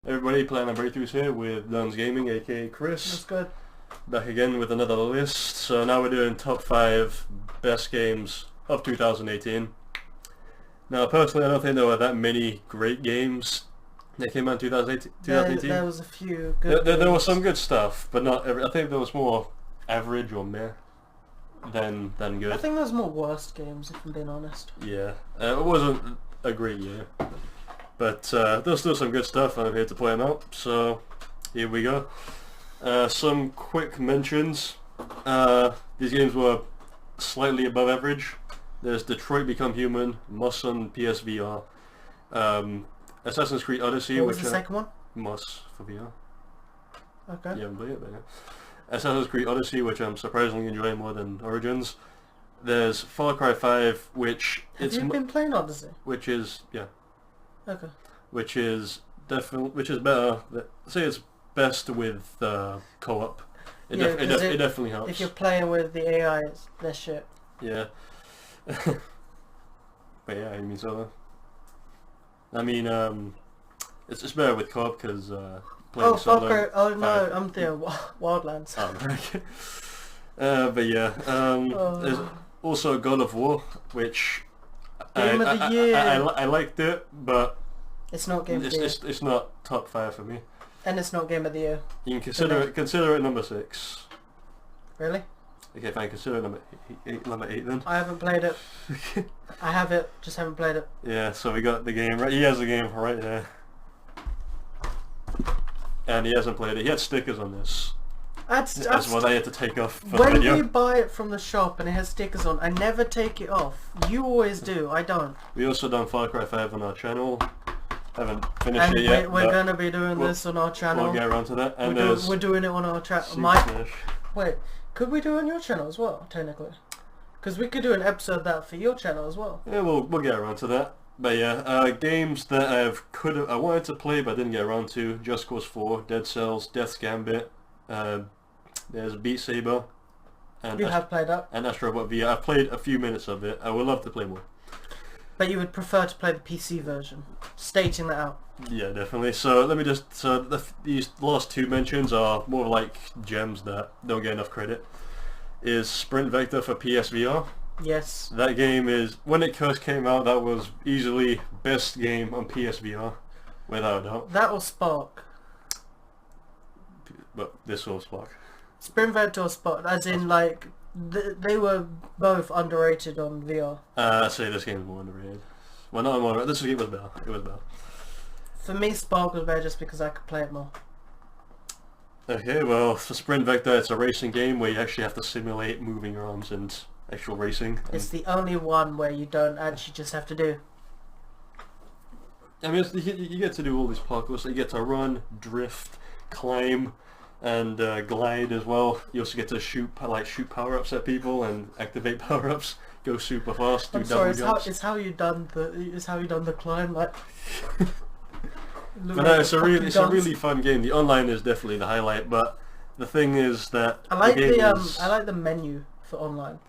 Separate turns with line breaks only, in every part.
Everybody, Plan and Breakthroughs here with Duns Gaming, aka Chris.
That's good.
Back again with another list. So now we're doing top 5 best games of 2018. Now personally I don't think there were that many great games that came out in 2018.
There was a few good
there was some good stuff, but not every. I think there was more average or meh than good.
I think there was more worst games, if I'm being honest.
Yeah, it wasn't a great year. But there's still some good stuff, and I'm here to play them out. So here we go. Some quick mentions. These games were slightly above average. There's Detroit Become Human, Muss on PSVR, Assassin's Creed Odyssey.
What was the second one?
Muss for VR.
Okay.
You haven't played it, but yeah. Assassin's Creed Odyssey, which I'm surprisingly enjoying more than Origins. There's Far Cry 5, which
Have you been playing Odyssey?
Which is
Okay.
Which is better. Say it's best with co-op. It definitely helps.
If you're playing with the AI, it's their shit.
Yeah. But yeah, I mean so. I mean, it's just better with co-op because playing solo.
Far Cry. Oh no, I'm there. Wildlands.
Oh, okay. But yeah, there's also God of War, which
Game of the year.
I liked it, but
it's not Game of the Year.
It's not top 5 for me.
And it's not Game of the Year.
You can consider it number 6.
Really?
Okay, fine. Consider it number 8 then.
I haven't played it. I have it, just haven't played it.
Yeah, so we got the game right. He has the game right there, and he hasn't played it. He had stickers on this. That's what I had to take off for
when
the video.
we buy it from the shop and it has stickers on, I never take it off. You always do, I don't.
We also done Far Cry 5 on our channel. Haven't finished it yet.
We're gonna be doing this on our channel.
We'll get around to that. And
we're doing it on our channel. Wait, could we do it on your channel as well, technically? Because we could do an episode of that for your channel as well.
Yeah, we'll get around to that. But yeah, games that I wanted to play but didn't get around to: Just Cause 4, Dead Cells, Death's Gambit. There's Beat Saber. And
you have played that?
And Astro Bot VR. I've played a few minutes of it. I would love to play more.
But you would prefer to play the PC version, stating that out.
Yeah, definitely. So let me just. These last 2 mentions are more like gems that don't get enough credit. Is Sprint Vector for PSVR.
Yes.
That game is, when it first came out, that was easily best game on PSVR, without a doubt.
That or Spark.
But this was Spark.
Sprint Vector or Spark, as in like they were both underrated on VR.
I'd say this game is more underrated. Well, not more. This game was better. It was better.
For me, Spark was better just because I could play it more.
Okay, well, for Sprint Vector, it's a racing game where you actually have to simulate moving your arms and actual racing.
It's the only one where you don't actually just have to do.
I mean, you get to do all these parkour, so you get to run, drift, climb, and glide as well. You also get to shoot power-ups at people and activate power-ups. Go super fast. Do double jumps.
It's how you done the climb, like.
But no, it's a really fun game. The online is definitely the highlight, but the thing is that
I like the menu for online.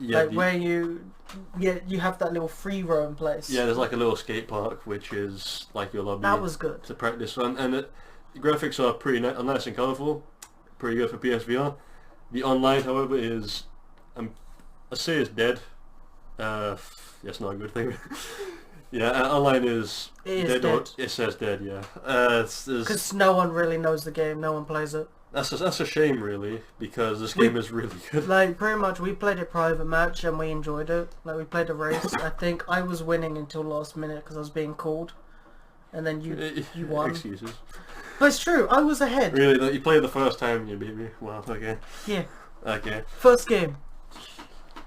Yeah,
like where you have that little free roam place.
Yeah, there's like a little skate park which is like your lobby.
That was good
to practice on, and the graphics are pretty nice and colourful, pretty good for PSVR. The online, however, is I say it's dead. That's not a good thing. Yeah, online is dead. It says dead, yeah.
Because no one really knows the game, no one plays it.
That's a shame, really, because this game is really good.
Like, pretty much, we played a private match and we enjoyed it. Like, we played a race. I think I was winning until last minute because I was being called. And then you won.
Excuses.
But it's true, I was ahead.
Really? You played the first time and you beat me? Wow, okay.
Yeah.
Okay.
First game.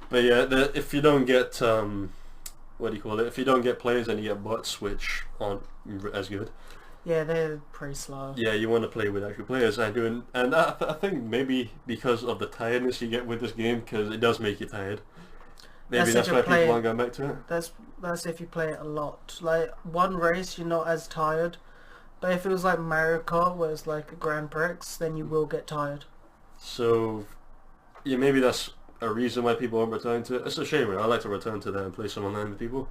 But yeah, if you don't get... what do you call it? If you don't get players, then you get bots, which aren't as good.
Yeah, they're pretty slow.
Yeah, you want to play with actual players. And I think maybe because of the tiredness you get with this game, because it does make you tired. Maybe that's why people aren't going back to it.
That's if you play it a lot. Like, one race, you're not as tired. But if it was like Mario Kart, where it's like a Grand Prix, then you will get tired.
So, yeah, maybe that's a reason why people aren't returning to it. It's a shame, really. I like to return to that and play some online with people.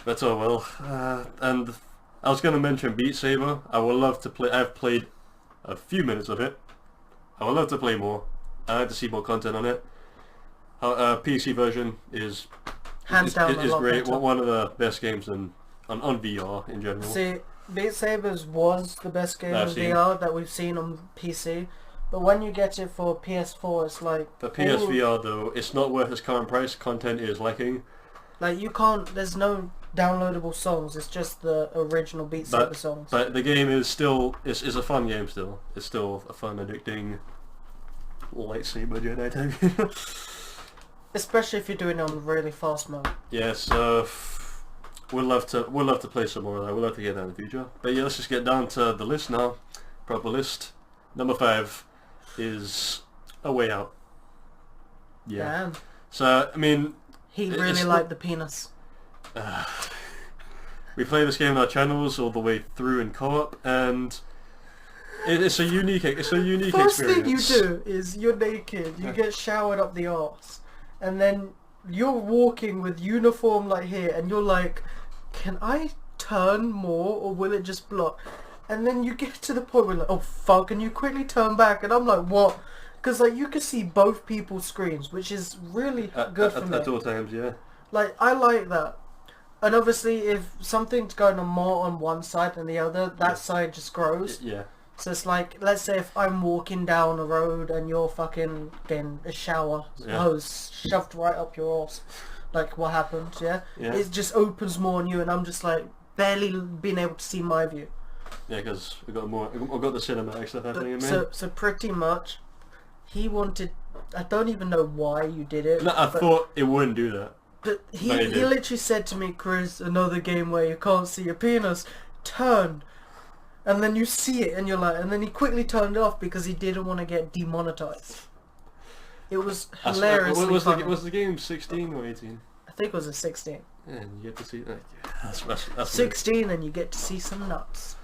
But oh well. And I was going to mention Beat Saber. I would love to play. I've played a few minutes of it. I would love to play more. I'd like to see more content on it. PC version is
Hands down, a
is
lot
great.
better.
One of the best games on VR in general.
See, Beat Sabers was the best game
I've
in
seen.
VR that we've seen on PC, but when you get it for PS4, it's like
For PSVR though, it's not worth its current price. Content is lacking.
like you can't. There's no downloadable songs. It's just the original Beat Saber songs.
But the game is still is a fun game still. It's still a fun, addicting lightsaber Jedi type.
Especially if you're doing it on really fast mode.
Yeah, so we'd love to play some more of that. We'd love to get that in the future. But yeah, let's just get down to the list now. Proper list. Number 5 is A Way Out. Yeah.
Damn.
So I mean,
He
it's
really
not-
liked the penis.
we play this game on our channels all the way through in co-op, and it's a unique
First thing you
experience.
do is you're naked, you get showered up the arse, and then you're walking with uniform like here, and you're like, can I turn more or will it just block? And then you get to the point where like, oh fuck, and you quickly turn back, and I'm like, what? Because like you can see both people's screens, which is really good for me.
At all times, yeah.
Like, I like that. And obviously if something's going on more on one side than the other, that side just grows.
Yeah.
So it's like, let's say if I'm walking down a road and you're fucking getting a shower hose shoved right up your arse, like what happened, yeah?
Yeah.
It just opens more on you, and I'm just like barely being able to see my view.
Yeah, because we've got the cinematic stuff happening in there.
So pretty much, he wanted, I don't even know why you did it.
No, I
but,
thought it wouldn't do that.
But he
But it did.
literally said to me, Chris, another game where you can't see your penis, turn. And then you see it and you're like, and then he quickly turned it off because he didn't want to get demonetized. It was hilariously funny.
Was the game 16 or 18?
I think it was a 16.
Yeah, and you get to see that. Yeah, that's
16 and you get to see some nuts.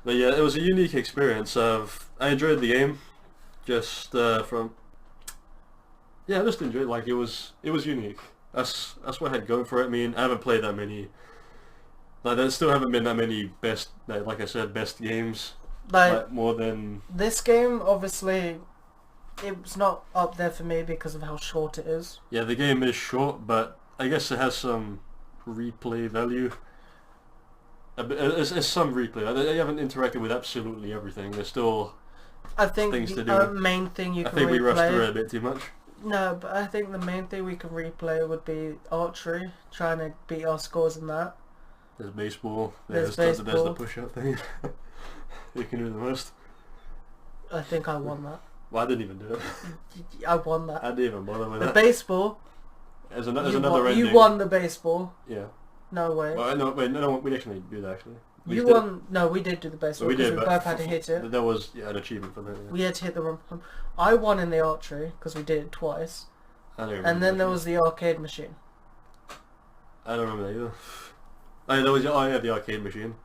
But yeah, it was a unique experience. I enjoyed the game, just from. Yeah, I just enjoyed it. Like it was unique. That's what I had going for it. I mean, I haven't played that many. Like there still haven't been that many best, like I said, best games. Like more than
this game, obviously, it's not up there for me because of how short it is.
yeah, the game is short, but I guess it has some replay value. It's some replay. They haven't interacted with absolutely everything. There's still
I think
things to
the
do.
main thing you
I
can
think we rushed through it
replay.
a bit too much.
No, but I think the main thing we can replay would be archery, trying to beat our scores in that.
There's baseball.
There's
There's
baseball.
the push-up thing. You can do the most.
I think I won that.
Well, I didn't even do it.
I won that.
I didn't even bother with
The
that.
baseball.
There's
You
another
won,
ending.
you won the baseball.
Yeah.
No way.
Well, no, wait, no, we actually do that actually. We
You
did-
won. No, we did do the baseball
We
because
did,
we
but
both had to hit it.
There was an achievement for that. Yeah.
We had to hit the wrong. I won in the archery because we did it twice,
I don't remember
and then
that.
there was the arcade machine.
I don't remember that either. Oh, there was the arcade machine.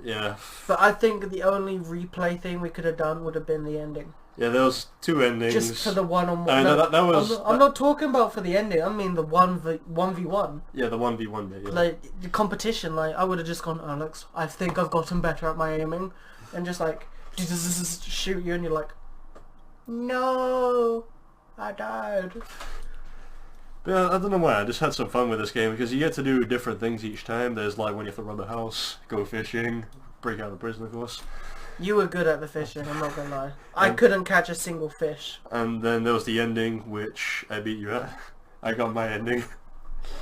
Yeah.
But I think the only replay thing we could have done would have been the ending.
Yeah, there was 2 endings.
Just for the one-on-one.
I know, that was...
I'm not talking about for the ending. I mean the 1v1.
Yeah, the 1v1 bit, yeah.
Like the competition. Like I would have just gone, Alex, I think I've gotten better at my aiming, and just like shoot you, and you're like, no, I died.
Yeah, I don't know why, I just had some fun with this game, because you get to do different things each time. There's like when you have to rob a house, go fishing, break out of prison, of course.
You were good at the fishing, I'm not gonna lie. I couldn't catch a single fish.
And then there was the ending, which I beat you at. I got my ending.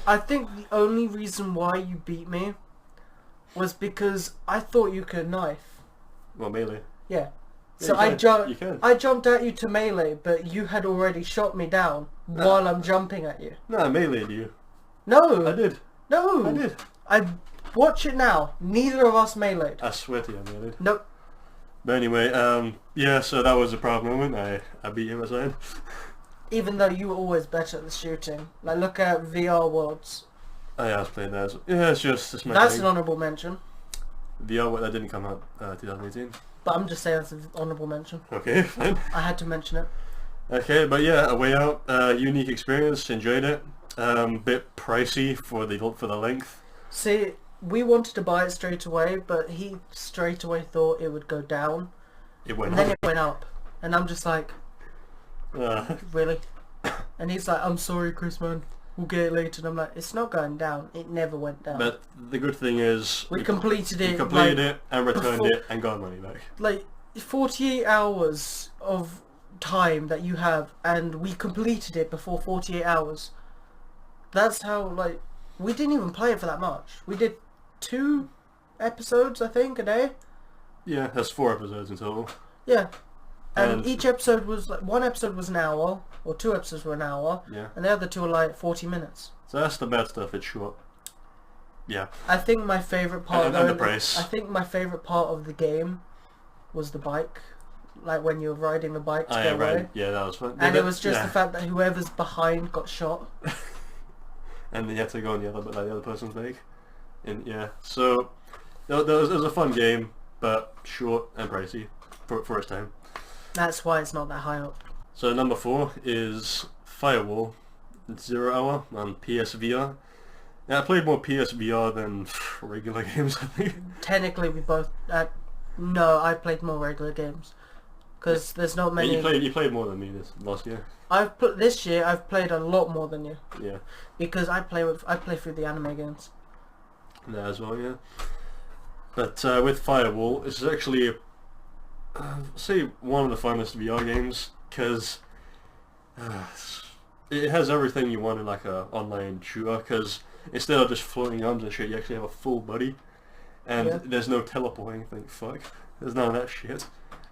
I think the only reason why you beat me was because I thought you could knife.
Well, melee.
Yeah.
Yeah,
So
you
I
can.
jumped.
You can.
I jumped at you to melee, but you had already shot me down while I'm jumping at you.
No, I meleeed you.
No.
I did.
No.
I did.
I watch it now. Neither of us meleeed.
I swear to you, I meleeed.
Nope.
But anyway, yeah, so that was a proud moment. I beat him aside.
Even though you were always better at the shooting. Like look at VR Worlds.
Oh yeah, I was playing that as well. Yeah, it's my
That's
thing.
an honourable mention.
VR, that didn't come out 2018.
But I'm just saying it's an honourable mention.
Okay, fine.
I had to mention it.
Okay, but yeah, A Way Out, unique experience, enjoyed it. Bit pricey for the length.
See, we wanted to buy it straight away, but he straight away thought it would go down.
It went
and
up.
then it went up. And I'm just like, really? And he's like, I'm sorry, Chris, man. We'll get it later. And I'm like, it's not going down. It never went down.
But the good thing is...
we completed it.
We completed
like,
it and returned it and got money back.
Like, 48 hours of time that you have, and we completed it before 48 hours. That's how, like... We didn't even play it for that much. We did 2 episodes, I think, a day.
Yeah, there's 4 episodes in total.
Yeah. And each episode was like, 1 episode was an hour, or 2 episodes were an hour,
yeah.
and the other 2 were like 40 minutes.
So that's the bad stuff, it's short. Yeah.
I think my favourite part
and the price.
I think my favourite part of the game was the bike. Like when you were riding the bike to go away.
Yeah, that was fun.
And it was just the fact that whoever's behind got shot.
And then you had to go on the other person's bike. And yeah, so it was a fun game, but short and pricey for its time.
That's why it's not that high up.
So number 4 is Firewall 0 Hour on PSVR. Yeah, I played more PSVR than regular games, I think.
Technically, we both... no, I played more regular games. Because there's not many...
You played more than me last year.
This year, I've played a lot more than you.
Yeah.
Because I play through the anime games.
Yeah, as well, yeah. But with Firewall, it's actually... say one of the funnest VR games, because it has everything you want in like a online shooter, because instead of just floating arms and shit, you actually have a full body, and there's no teleporting, thank fuck. There's none of that shit.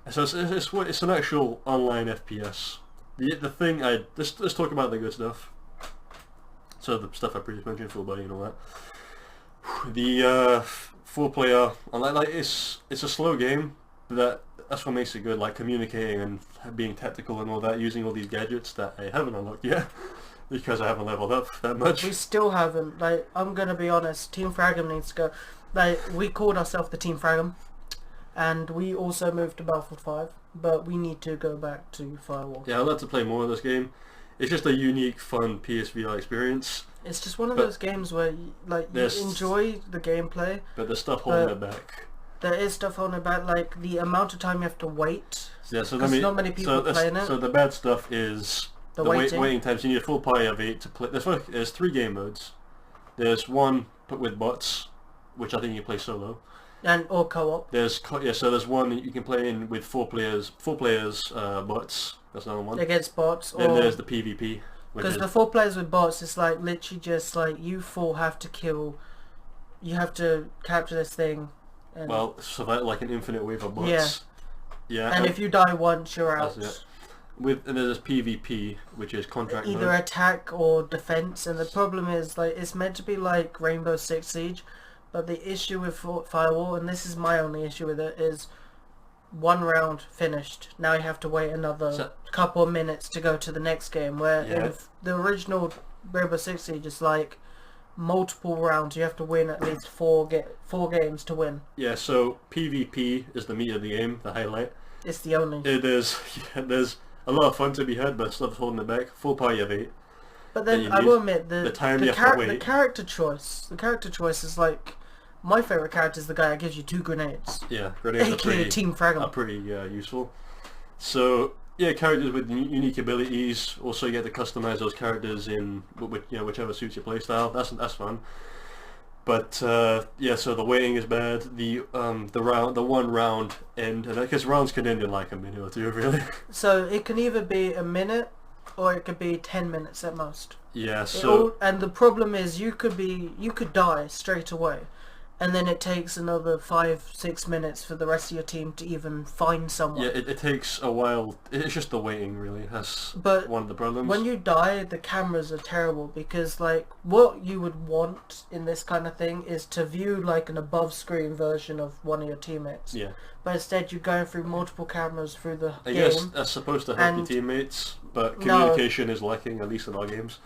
So it's an actual online FPS. The thing let's talk about the good stuff. So the stuff I previously mentioned, full body and all that. The 4-player, like it's a slow game, but that's what makes it good, like communicating and being tactical and all that, using all these gadgets that I haven't unlocked yet, because I haven't leveled up that much.
We still haven't. Like, I'm gonna be honest, Team Fragum needs to go. Like, we called ourselves the Team Fragum, and we also moved to Battlefield 5, but we need to go back to Firewall.
Yeah, I'd like to play more of this game. It's just a unique, fun PSVR experience.
It's just one of those games where you enjoy the gameplay,
but there's stuff holding it back.
There is stuff holding it back, like the amount of time you have to wait.
Yeah, so
not many people playing it.
So the bad stuff is the waiting times. You need a full party of 8 to play. There's 3 game modes. There's one with bots, which I think you can play solo.
Or co-op.
So there's one that you can play in with 4 players. 4 players bots. That's another one.
Against bots.
Then there's the PvP.
Because the 4 players with bots, it's like literally just like you 4 have to kill. You have to capture this thing. And
survive like an infinite wave of bots. Yeah.
And if you die once, you're out.
And there's PvP, which is contract
either
mode.
Attack or defense. And the problem is, like, it's meant to be like Rainbow Six Siege, but the issue with Firewall, and this is my only issue with it, is 1 round finished. Now you have to wait another couple of minutes to go to the next game. Where in the original Rainbow Six Siege, it's like multiple rounds. You have to win at least 4 games to win.
Yeah, so PvP is the meat of the game, the highlight.
It's the only.
It is. Yeah, there's a lot of fun to be had, but stuff's holding it back. Full party of 8.
But then I will admit
the
character choice is like, my favourite character is the guy that gives you 2 grenades.
Yeah, grenades
Team Fragum.
are pretty useful. So yeah, characters with unique abilities. Also, you get to customize those characters in whichever suits your playstyle. That's fun. But so the waiting is bad. The 1 round end, and I guess rounds can end in like a minute or 2, really.
So it can either be a minute, or it could be 10 minutes at most.
Yeah.
And the problem is you could die straight away, and then it takes another 5-6 minutes for the rest of your team to even find someone.
Yeah, it takes a while. It's just the waiting, really. That's one of the problems.
When you die, the cameras are terrible, because like what you would want in this kind of thing is to view like an above screen version of one of your teammates.
Yeah.
But instead you're going through multiple cameras through the game.
I guess that's supposed to help your teammates, but communication is lacking, at least in our games.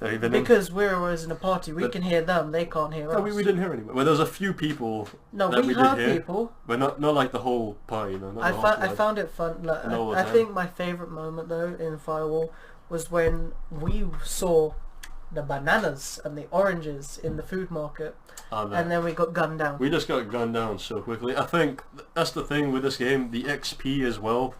Because we're always in a party, we can hear them, they can't hear us.
No, we didn't hear anyone. Well, there's a few people
we heard people.
But not like the whole party, no.
I found it fun. Like, I think my favourite moment though in Firewall was when we saw the bananas and the oranges in the food market, and then we got gunned down.
We just got gunned down so quickly. I think that's the thing with this game. The XP as well.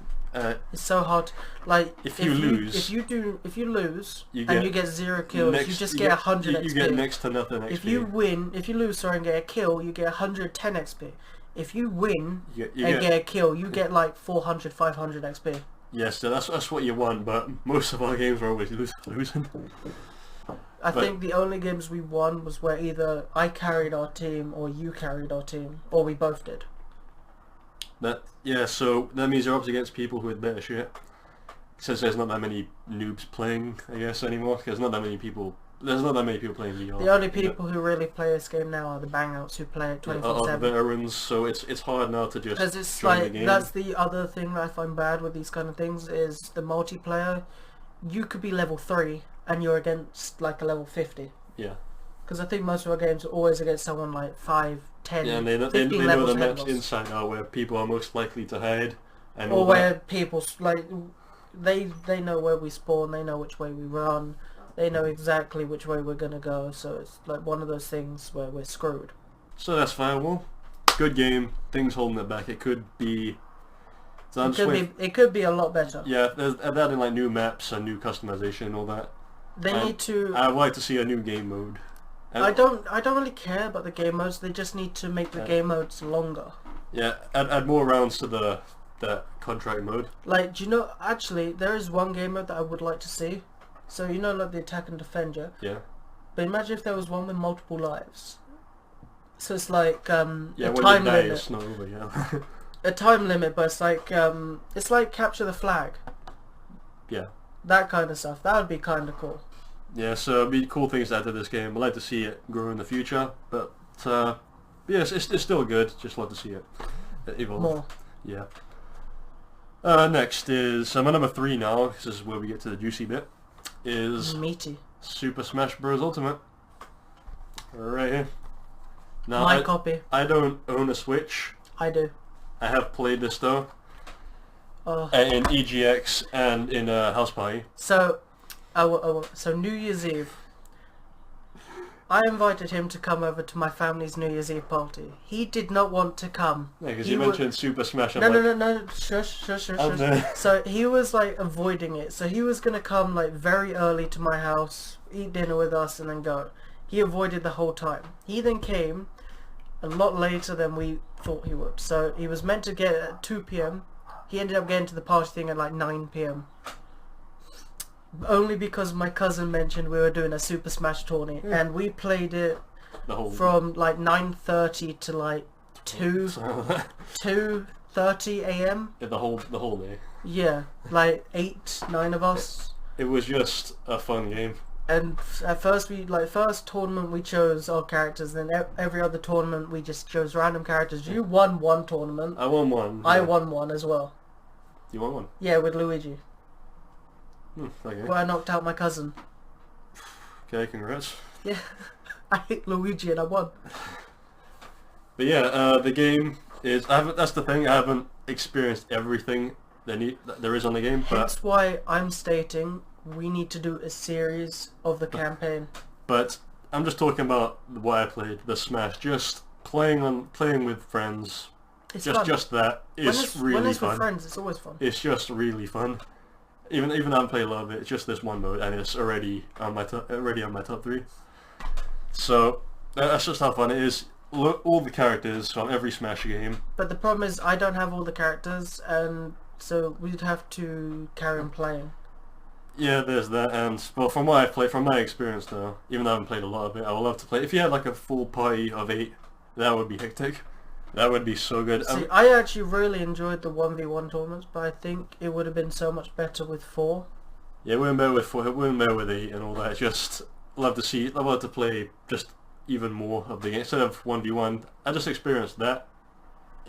It's so hard. Like
if you lose,
and you get 0 kills,
next,
you just get 100 XP.
You get next to nothing XP.
If you lose, sorry, and get a kill, you get 110 XP. If you win and get a kill, you get like 400, 500 XP.
Yes, so that's what you want, but most of our games are always losing.
I think the only games we won was where either I carried our team or you carried our team, or we both did.
So that means you're up against people who had better shit. Since there's not that many noobs playing, I guess, anymore. There's not that many people playing VR.
The only people who really play this game now are the bangouts who play it 24/7.
Veterans, so it's hard now to just
because it's
join
like
the game.
That's the other thing that I find bad with these kind of things is the multiplayer. You could be level 3 and you're against like a level 50.
Yeah.
Because I think most of our games are always against someone like 5, 10,
yeah, and they know the maps inside out where people are most likely to hide, and
or where people like they know where we spawn, they know which way we run, they know exactly which way we're gonna go. So it's like one of those things where we're screwed.
So that's Firewall. Good game. Things holding it back. It could be.
It could be a lot better.
Yeah, they're adding like new maps and new customization and all that.
Need to.
I'd like to see a new game mode.
I don't really care about the game modes. They just need to make the game modes longer.
Yeah, add more rounds to the contract mode.
Like, do you know? Actually, there is one game mode that I would like to see. So you know, like the attack and defend, yeah.
Yeah.
But imagine if there was one with multiple lives. So it's like a
when
time
you die,
limit.
it's not over, yeah.
A time limit, but it's like capture the flag.
Yeah.
That kind of stuff. That would be kind of cool.
Yeah, so it'd be cool things to add to this game. I'd like to see it grow in the future, but yes, it's still good. Just love to see it evolve.
More.
Yeah. Next is my number 3 now. This is where we get to the juicy bit. Is
meaty.
Super Smash Bros. Ultimate. Right here. Now,
My copy.
I don't own a Switch.
I do.
I have played this though. In EGX and in House Party.
So, so New Year's Eve, I invited him to come over to my family's New Year's Eve party. He did not want to come.
Yeah, because you mentioned Super Smash.
No. Shush. So he was like avoiding it. So he was gonna come like very early to my house, eat dinner with us, and then go. He avoided the whole time. He then came a lot later than we thought he would. So he was meant to get at 2 p.m. He ended up getting to the party thing at like 9 p.m. Only because my cousin mentioned we were doing a Super Smash tourney, and we played it from like 9:30 to like 2:30 a.m.
Yeah, the whole day.
Yeah, like 8, 9 of us.
It was just a fun game.
And at first first tournament we chose our characters, then every other tournament we just chose random characters. You won one tournament.
I won one.
I won one as well.
You won one?
Yeah, with Luigi.
Okay.
Where I knocked out my cousin.
Okay, congrats.
Yeah, I hit Luigi and I won.
But yeah, the game is. That's the thing. I haven't experienced everything there is on the game.
That's why I'm stating we need to do a series of the campaign.
But I'm just talking about what I played, the Smash. Just playing with friends.
It's fun.
Just that is really fun.
When it's with friends, it's always fun.
It's just really fun. Even I haven't played a lot of it. It's just this one mode, and it's already on my top 3. So that's just how fun it is. All the characters from every Smash game.
But the problem is I don't have all the characters, and so we'd have to carry on playing.
Yeah, there's that, and well, from what I've played, from my experience though, even though I haven't played a lot of it, I would love to play. If you had like a full party of 8, that would be hectic. That would be so good.
See, I actually really enjoyed the 1v1 tournaments, but I think it would have been so much better with 4.
Yeah, it wouldn't better with 4, it wouldn't better with 8 and all that. Just love to play just even more of the game. Instead of 1v1, I just experienced that,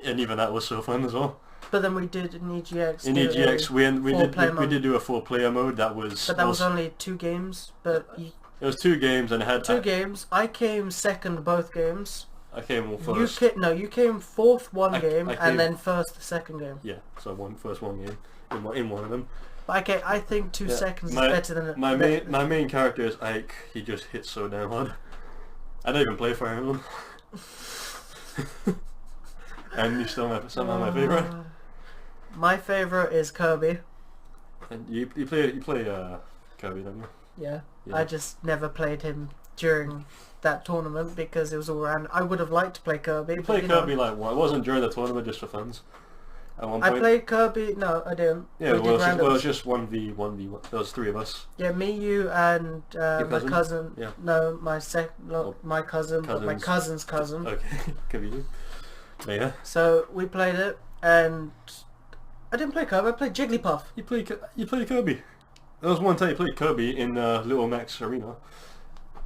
and even that was so fun as well.
But then we did in EGX.
In EGX, we did do a 4-player mode. That was.
But that was only 2 games. But
it was 2 games, and it had
2 games. I came second both games.
I came all first.
You came fourth one game, and then first the second game.
Yeah, so I won first one game in one of them.
But okay, I think 2 seconds is better than
my main character is Ike. He just hits so damn hard. I don't even play Fire Emblem. And you still somehow my favorite.
My favorite is Kirby.
And you play Kirby, don't you?
Yeah. I just never played him during that tournament because it was all around. I would have liked to play Kirby.
You played Kirby like what? It wasn't during the tournament, just for funs. At one point.
I played Kirby. No, I didn't.
Yeah, well, it was just 1v1. There was 3 of us.
Yeah, me, you, and my cousin.
Yeah.
No, my cousin, but my cousin's cousin.
Okay, could be you. But yeah.
So we played it, and I didn't play Kirby. I played Jigglypuff.
You played Kirby. There was one time you played Kirby in Little Max Arena.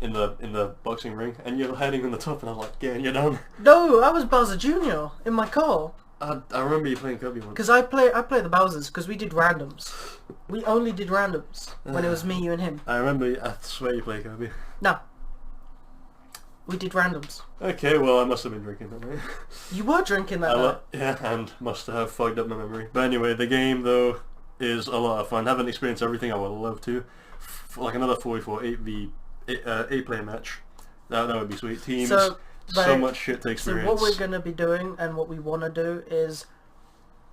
In the boxing ring, and you're hiding on the top, and I was like, "Yeah, you're done."
No, I was Bowser Jr. in my car.
I remember you playing Kirby once.
Because I play the Bowsers because we did randoms. We only did randoms when it was me, you, and him.
I remember. I swear you played Kirby.
No. We did randoms.
Okay, well I must have been drinking that night.
You were drinking that night.
Yeah, and must have fogged up my memory. But anyway, the game though is a lot of fun. Haven't experienced everything. I would love to. Like another 44 8-player match. That would be sweet. Teams. So much shit to experience.
So what we're going to be doing and what we want to do is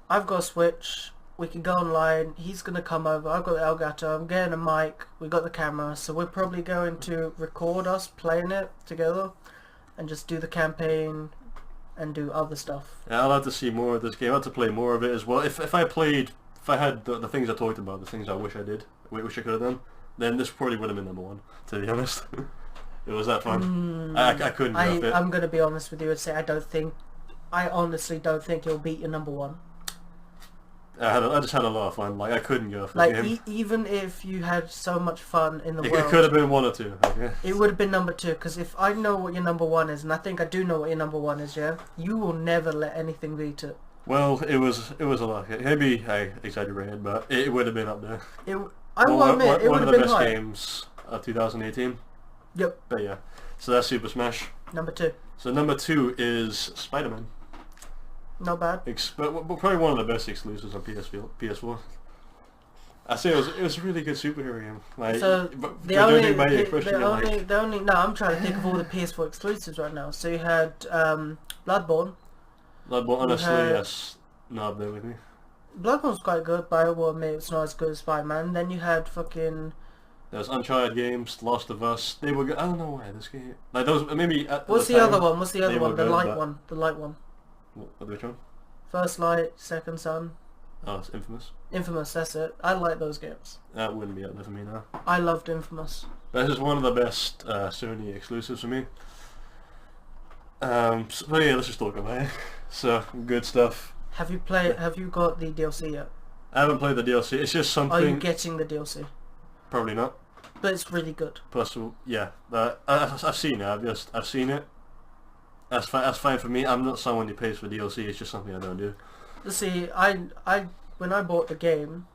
I've got a Switch, we can go online, he's going to come over, I've got the Elgato, I'm getting a mic, we got the camera, so we're probably going to record us playing it together and just do the campaign and do other stuff.
Yeah, I'll have to see more of this game. I'll have to play more of it as well. If I had the things I talked about, the things I wish I wish I could have done, then this probably would have been number 1, to be honest. It was that fun. I couldn't go off it.
I'm going to be honest with you and say I honestly don't think it'll beat your number 1.
I just had a lot of fun. Like I couldn't go off the
like
game.
Even if you had so much fun in the world,
it could have been 1 or 2. Okay.
It would have been number 2 because if I know what your number 1 is, and I think I do know what your number 1 is, yeah, you will never let anything beat it.
Well, it was a lot. Maybe I exaggerated, but it would have been up there.
I will admit, it would have been high. One of the best
games of 2018.
Yep.
But yeah, so that's Super Smash.
Number 2.
So number 2 is Spider-Man.
Not bad.
Probably one of the best exclusives on PS4. I say it was a really good superhero game. Like,
so I'm trying to think of all the PS4 exclusives right now. So you had Bloodborne.
Bloodborne, honestly, yes. No, up there with me.
Bloodborne's quite good, but I will admit it's not as good as Spider-Man. Then you had fucking...
There's Uncharted games, Last of Us. They were good. I don't know why this game. Like those, maybe.
What's the other one? The light one. The light one.
Which one?
First Light, Second Son.
Oh, it's Infamous.
Infamous, that's it. I like those games.
That wouldn't be up there for me now.
I loved Infamous.
This is one of the best Sony exclusives for me. So yeah, let's just talk about it. So good stuff.
Have you got the DLC yet?
I haven't played the DLC. It's just something.
Are you getting the DLC?
Probably not.
But it's really good.
Plus, yeah, I've seen it. I've seen it. That's fine for me. I'm not someone who pays for DLC. It's just something I don't do.
See, when I bought the game,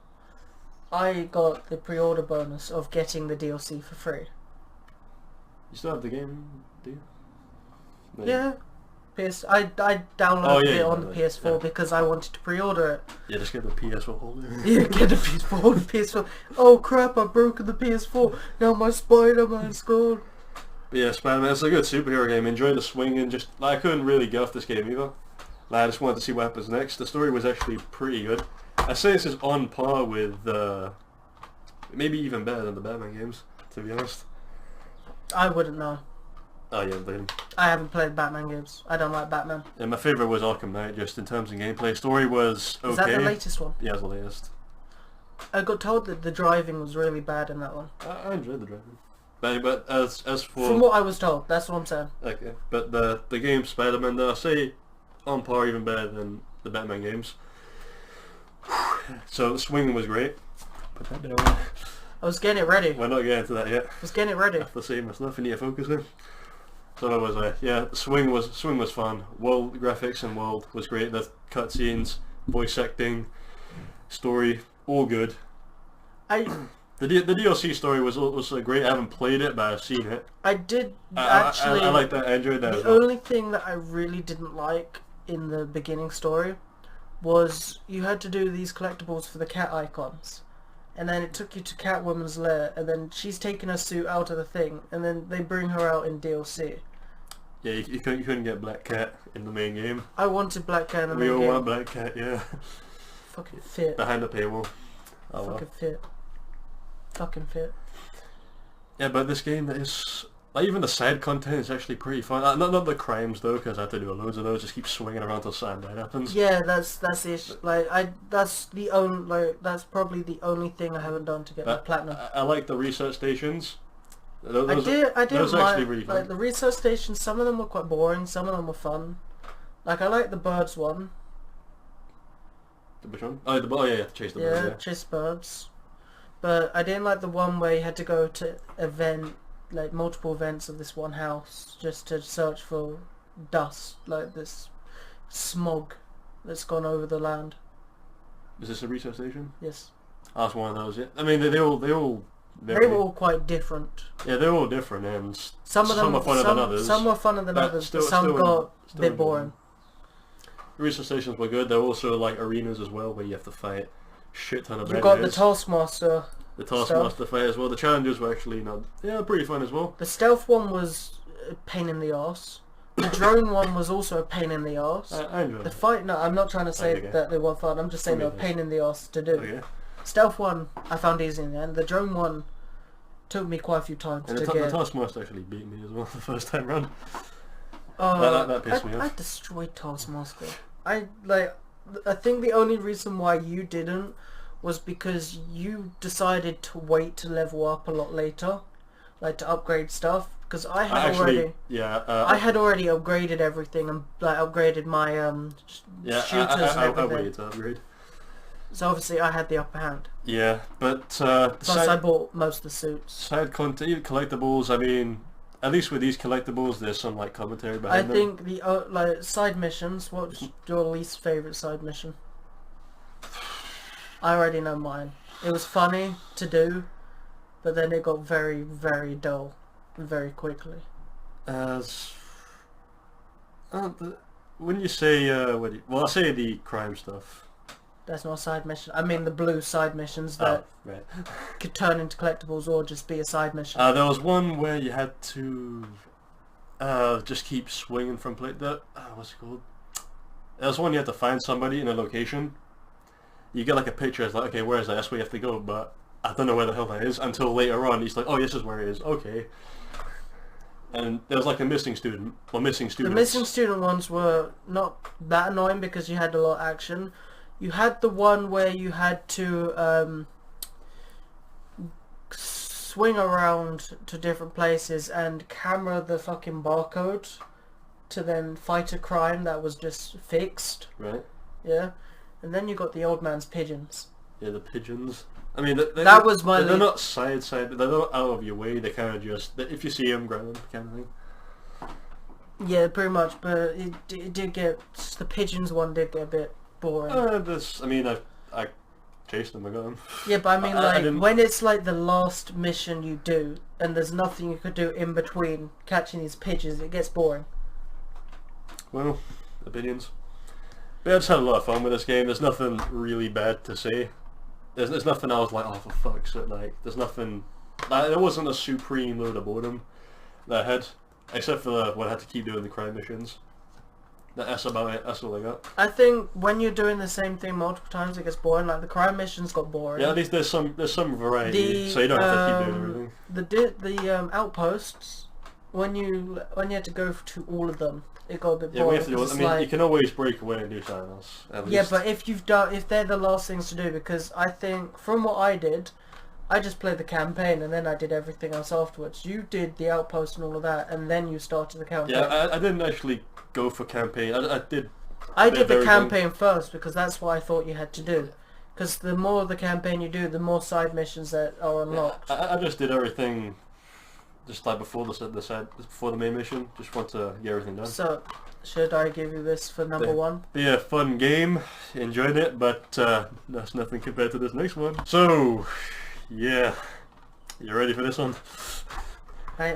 I got the pre-order bonus of getting the DLC for free.
You still have the game, do you? Maybe.
Yeah. I downloaded it on the PS4 because I wanted to pre-order it.
Yeah, just get the PS4 holder.
Yeah, get the PS4 holder. PS4. Oh crap! I've broken the PS4. Now my Spider-Man's gone.
But yeah, Spider-Man. It's a good superhero game. Enjoy the swing and just like I couldn't really get off this game either. Like, I just wanted to see what happens next. The story was actually pretty good. I say this is on par with maybe even better than the Batman games. To be honest.
I wouldn't know.
Oh yeah, then.
I haven't played Batman games. I don't like Batman.
Yeah, my favourite was Arkham Knight, just in terms of gameplay. Story was okay.
Is that the latest one?
Yeah, it's the latest.
I got told that the driving was really bad in that one.
I enjoyed the driving. But as for...
From what I was told, that's what I'm saying.
Okay, but the game Spider-Man, I say on par, even better than the Batman games. So the swinging was great. Put that down.
I was getting it ready.
We're not getting into that yet.
I was getting it ready.
I have to save my stuff. I need to focus in. So that was yeah. Swing was fun. World graphics and world was great. The cutscenes, voice acting, story, all good. The DLC story was great. I haven't played it, but I've seen it.
I did actually.
I like that. I enjoyed that.
The only thing that I really didn't like in the beginning story was you had to do these collectibles for the cat icons, and then it took you to Catwoman's lair, and then she's taking her suit out of the thing, and then they bring her out in DLC.
Yeah, you couldn't get Black Cat in the main game.
I wanted Black Cat in the
We
main
all
game.
want Black Cat, yeah.
Fucking fit.
Behind the paywall. Oh,
Fucking
well.
fit. Fucking fit.
Yeah, but this game is... Like, even the side content is actually pretty fun. Not the crimes, though, because I had to do loads of those. Just keep swinging around till something bad happens.
Yeah, that's the issue. Like, that's probably the only thing I haven't done to get my platinum.
I like the research stations. Those
I did
those are actually really fun.
like the research stations. Some of them were quite boring. Some of them were fun. Like I like the birds one.
Which one? Oh yeah, chase the birds. Yeah,
chase birds. But I didn't like the one where you had to go to like multiple events of this one house just to search for dust, like this smog that's gone over the land.
Is this a research station?
Yes.
Oh, that's one of those. Yeah. I mean, they all. They were
all quite different.
Yeah, they're all different, and
some of them
were funner than others.
Some were funner than others, but some got a bit boring.
Research stations were good. They're also like arenas as well, where you have to fight shit ton of bad
You got
guys.
the Taskmaster.
The Taskmaster fight as well. The challenges were actually pretty fun as well.
The stealth one was a pain in the arse. The drone one was also a pain in the arse.
I enjoyed
the fight. No, I'm not trying to say that they were fun. I'm just saying they were a pain in the arse to do.
Okay.
Stealth one I found easy in the end. The drone one took me quite a few times to get.
The Taskmaster actually beat me as well the first time round. That pissed me off.
I destroyed Taskmaster. I think the only reason why you didn't was because you decided to wait to level up a lot later, like to upgrade stuff. Because I had already upgraded everything and like upgraded my shooters and everything.
I waited to upgrade.
So obviously I had the upper hand.
Yeah, but
plus I bought most of the suits.
Side content, even collectibles. I mean, at least with these collectibles, there's some like commentary behind them.
I think the like side missions. What's your least favorite side mission? I already know mine. It was funny to do, but then it got very, very dull, very quickly.
When you say I'll say the crime stuff.
That's not a side mission. I mean the blue side missions that could turn into collectibles or just be a side mission.
There was one where you had to just keep swinging from what's it called? There was one you had to find somebody in a location. You get like a picture, it's like, okay, where is that? That's where you have to go, but I don't know where the hell that is until later on. He's like, oh, this is where it is. Okay. And there was like a missing student, or missing students.
The missing student ones were not that annoying because you had a lot of action. You had the one where you had to swing around to different places and camera the fucking barcode to then fight a crime that was just fixed.
Right.
Yeah. And then you got the old man's pigeons.
Yeah, the pigeons. I mean,
They're
not side, they're not out of your way, they're kind of just, if you see them, grab them, kind of thing.
Yeah, pretty much, but it did get, the pigeons one did get a bit boring.
I chased them, I got them.
Yeah, but I mean, when it's like the last mission you do, and there's nothing you could do in between catching these pigeons, it gets boring.
Well, opinions. But I just had a lot of fun with this game. There's nothing really bad to say. There's nothing I was like, oh for fuck's sake, like, there's nothing, like, there wasn't a supreme load of boredom that I had, except for when I had to keep doing the crime missions. That's about it, that's all I got.
I think when you're doing the same thing multiple times it gets boring, like the crime missions got boring.
Yeah, at least there's some variety, so you don't have to keep doing everything.
The outposts, when you had to go to all of them, it got a bit boring.
Yeah, we have to do it. I mean, you can always break away and do something else.
Yeah, but if they're the last things to do, because I think from what I did, I just played the campaign and then I did everything else afterwards. You did the outpost and all of that, and then you started the campaign.
Yeah, I didn't actually go for campaign. I did
the campaign first because that's what I thought you had to do. Because the more of the campaign you do, the more side missions that are unlocked.
Yeah, I just did everything. Just like before the main mission, just want to get everything done.
So, should I give you this for number one?
Yeah, fun game, enjoyed it, but that's nothing compared to this next one. So, yeah, you ready for this one?
Wait.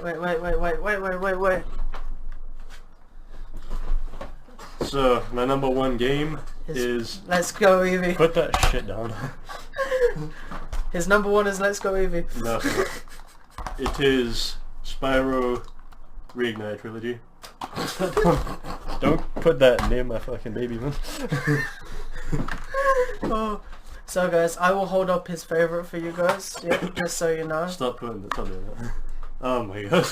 So, my number one game is...
Let's go, Evie.
Put that shit down.
His number one is Let's Go Eevee.
No, it's not. It is Spyro Reignite Trilogy. Don't put that near my fucking baby, man.
Oh. So guys, I will hold up his favourite for you guys, yeah, just so you know.
Stop putting the top in that. Oh my god.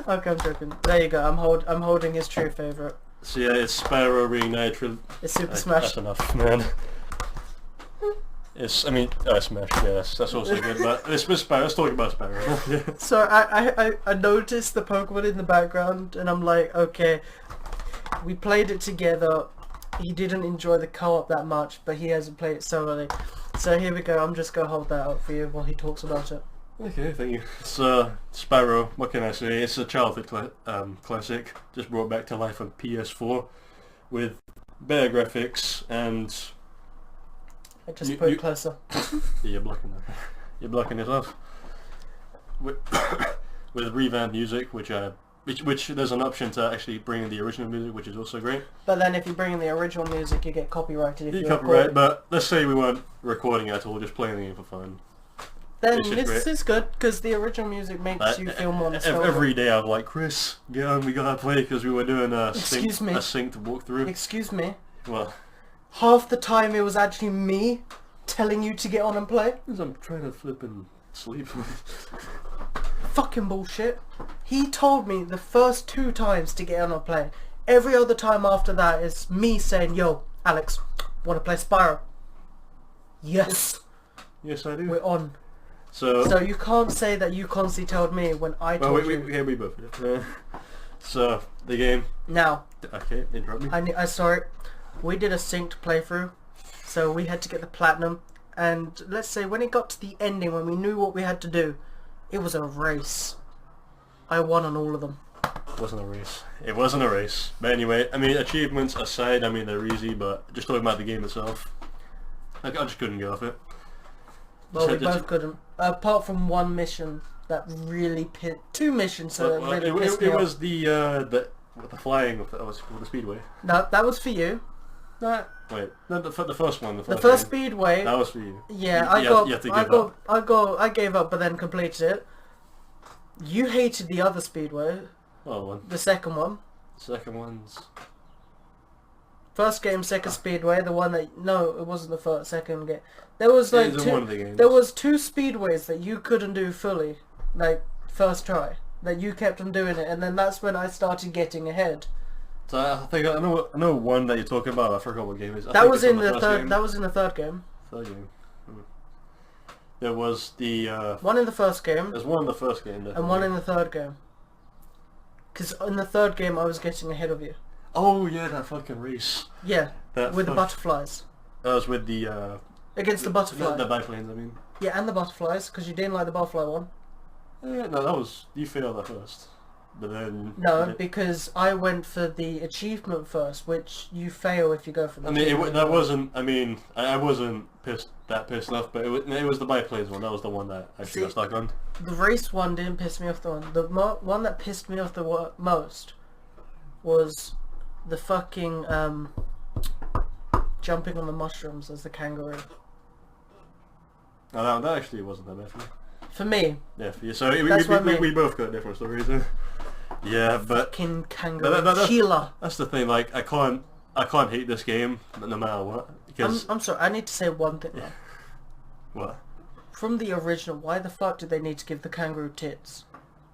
Okay, I'm joking. There you go. I'm holding his true favourite.
So yeah, it's Spyro Reignite Trilogy.
It's Super Smash.
That's enough, man. It's, I mean, Smash, yeah, that's also good, but it's Spyro, let's talk about Spyro. Yeah.
So I noticed the Pokemon in the background, and I'm like, okay, we played it together. He didn't enjoy the co-op that much, but he hasn't played it solely. So here we go. I'm just gonna hold that up for you while he talks about it.
Okay, thank you. So, Spyro, what can I say? It's a childhood classic, just brought back to life on PS4 with better graphics and...
I just put it closer.
Yeah, you're blocking that. You're blocking it off. With revamped music, which there's an option to actually bring in the original music, which is also great.
But then if you bring in the original music, you get copyrighted if
You
you
copyright,
record.
but let's say we weren't recording at all, just playing the game for fun.
Then
It's just
this
great.
is good, because the original music makes you feel more nostalgic.
Every day I was like, Chris, get on, we gotta play, because we were doing a
Excuse me.
synced walkthrough.
Excuse me.
Well,
Half the time it was actually me telling you to get on and play.
because I'm trying to flip and sleep.
Fucking bullshit. He told me the first 2 times to get on and play. Every other time after that is me saying, yo, Alex, wanna play Spyro? Yes.
Yes, I do.
We're on.
So
you can't say that you constantly told me when I
well,
told
we both did. So, the game...
Now,
Okay, interrupt me.
I saw it. We did a synced playthrough, so we had to get the platinum. And let's say when it got to the ending, when we knew what we had to do, it was a race. I won on all of them.
It wasn't a race. It wasn't a race. But anyway, I mean, achievements aside, I mean, they're easy, but just talking about the game itself, I just couldn't get off it.
Well, we
Just-
both couldn't. Apart from one mission that really 2 missions that
Well,
really pissed me
it
off.
was the flying, that was called the speedway.
No, that was for you.
Wait, no, the first one.
The first
game.
speedway.
That was for you.
Yeah,
You had to give up.
I gave up, but then completed it. You hated the other speedway,
Well, one.
the second one.
Second one's...
First game, second speedway, the one that it wasn't the first, second game. There was like
It was in one of the games.
there was 2 speedways that you couldn't do fully, like first try. That you kept on doing it, and then that's when I started getting ahead.
So I think I know one that you're talking about. I forgot what game it is.
That was in the third.
Game.
That was in the third game.
Third game. There was the...
One in the first game,
There's one in the first game.
and one in the third game. Because in the third game, I was getting ahead of you.
Oh yeah, that fucking race.
Yeah,
That
with the butterflies.
That was with the...
Against the butterfly.
The biplanes, I mean.
Yeah, and the butterflies, because you didn't like the butterfly one.
Yeah, no, that was... You failed that first. But then...
No, because I went for the achievement first, which you fail if you go for the
I mean,
achievement
that
first.
wasn't... I mean, I wasn't pissed off, but it was the biplanes one. That was the one that I actually got stuck on.
The race one didn't piss me off the one. The one that pissed me off the most was the fucking jumping on the mushrooms as the kangaroo.
No, that actually wasn't that bad for me.
For me,
Yeah, for you. So
That's what I mean.
we both got different stories. Yeah, but
fucking kangaroo.
that-
Sheila.
that's the thing. Like, I can't hate this game no matter what. Because
I'm sorry, I need to say one thing though.
what
From the original, why the fuck did they need to give the kangaroo tits?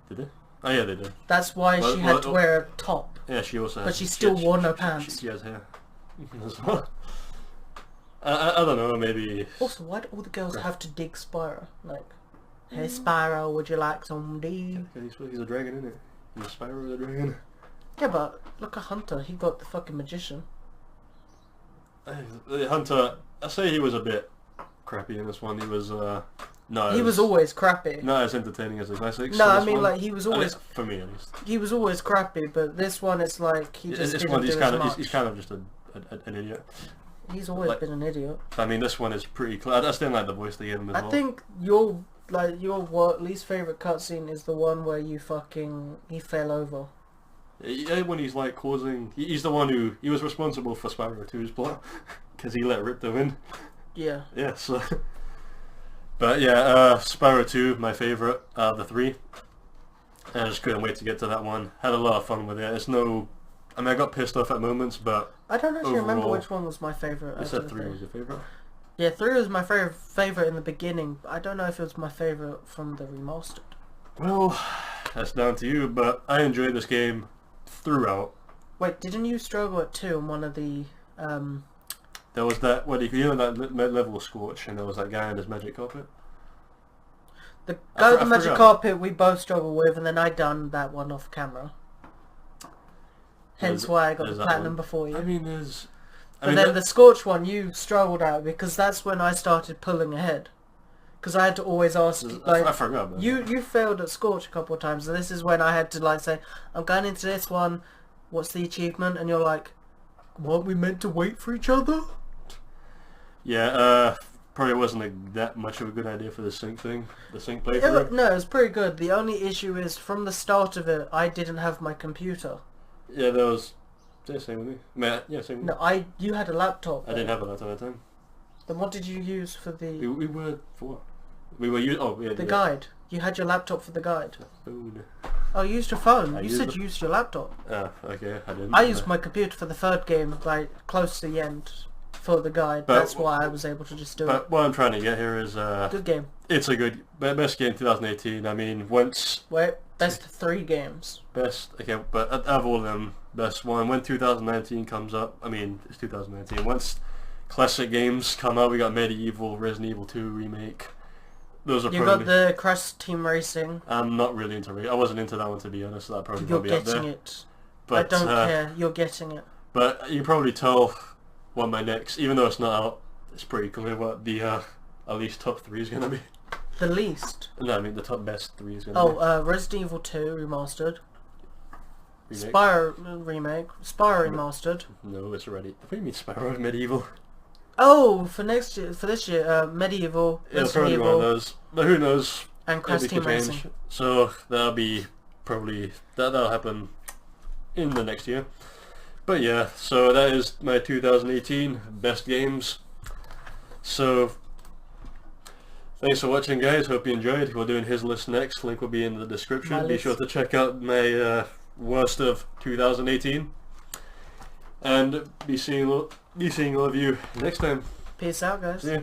did they? Oh yeah, they did.
That's why she had to wear a top.
Yeah, she also.
But
has,
she still wore no pants.
She has hair as well. I don't know. Maybe.
Also, why do all the girls have to dig Spyro? Like, hey Spyro, would you like some D?
He's a dragon, isn't it? He's a Spyro, the dragon.
Yeah, but look at Hunter. He got the fucking magician.
Hunter, I say he was a bit crappy in this one. He was no.
He was always crappy.
not as entertaining as the classics.
No,
in
I
this
mean
one.
like he was always
for me at least.
he was always crappy, but this one it's like he just
This
didn't
one,
do
he's
as
kind of
much.
he's kind of just an idiot.
He's always
like-
been an idiot.
I mean, this one is pretty clear. I still like the voice they gave him as
I
well.
think your least favorite cutscene is the one where he fell over.
Yeah, when he's like causing, he's the one he was responsible for Spyro 2's plot because he let Ripto in.
Yeah.
Yeah, so But yeah, Spyro 2, my favourite out of the three. And I just couldn't wait to get to that one. Had a lot of fun with it. It's no... I mean, I got pissed off at moments, but
I don't actually remember
overall,
which one was my favourite.
You said 3 was your favourite?
Yeah, 3 was my favourite in the beginning. But I don't know if it was my favourite from the remastered.
Well, that's down to you, but I enjoyed this game throughout.
Wait, didn't you struggle at 2 on one of the...
There was that, you know that level of Scorch, and there was that guy in his magic carpet?
The guy with the
I
magic
forgot.
carpet we both struggled with, and then I done that one off camera. Hence why I got
there's
the
that
platinum
one.
before you.
I mean, there's...
But then the Scorch one you struggled out because that's when I started pulling ahead. Because I had to always ask, like,
I forgot about that.
you failed at Scorch a couple of times, and this is when I had to like say, I'm going into this one, what's the achievement? And you're like, weren't we meant to wait for each other?
Yeah, probably wasn't that much of a good idea for the sync thing, the sync playthrough.
No, it was pretty good. The only issue is, from the start of it, I didn't have my computer.
Yeah, that was... Yeah, same with me. Yeah, same with me.
No, you had a laptop.
I didn't have a laptop at the time.
Then what did you use for the
We were... For what? We were using... Oh, yeah.
the guide? You had your laptop for the guide.
Phone.
Oh, you used your phone.
I
You
used
said
it.
you used your laptop.
Ah, okay, I didn't.
I used my computer for the third game, like, close to the end, for the guide.
But-
That's why I was able to just do it.
But what I'm trying to get here is...
Good game.
It's a good... Best game 2018. I mean, once...
Wait, best 3 games.
Best... Okay, but out of all of them, best one. When 2019 comes up... I mean, it's 2019. Once classic games come out, we got Medieval, Resident Evil 2 Remake. Those are
You
probably...
got the Crash Team Racing.
I'm not really into... I wasn't into that one, to be honest. So that probably
You're
won't be up
getting
there.
it.
But,
I don't care. You're getting it.
But you can probably tell what my next... Even though it's not out, it's pretty clear what the at least top 3 is going to be.
The least.
No, I mean the top best 3 is going to be.
Resident Evil 2 Remastered.
Remake?
Spyro Remake. Spyro Remastered.
No, it's already... What do you mean Spyro? Medieval?
Oh, for this year, Medieval,
Yeah,
Resident
probably one of
Evil,
those. But who knows?
and Crash
Maybe it
Team
could change.
Racing.
So that'll be probably... That'll happen in the next year. But yeah, so that is my 2018 best games. So... Thanks for watching, guys. Hope you enjoyed. We're doing his list next. Link will be in the description.
My
Be
list.
sure to check out my worst of 2018. And be seeing all of you next time.
Peace out, guys.
See ya.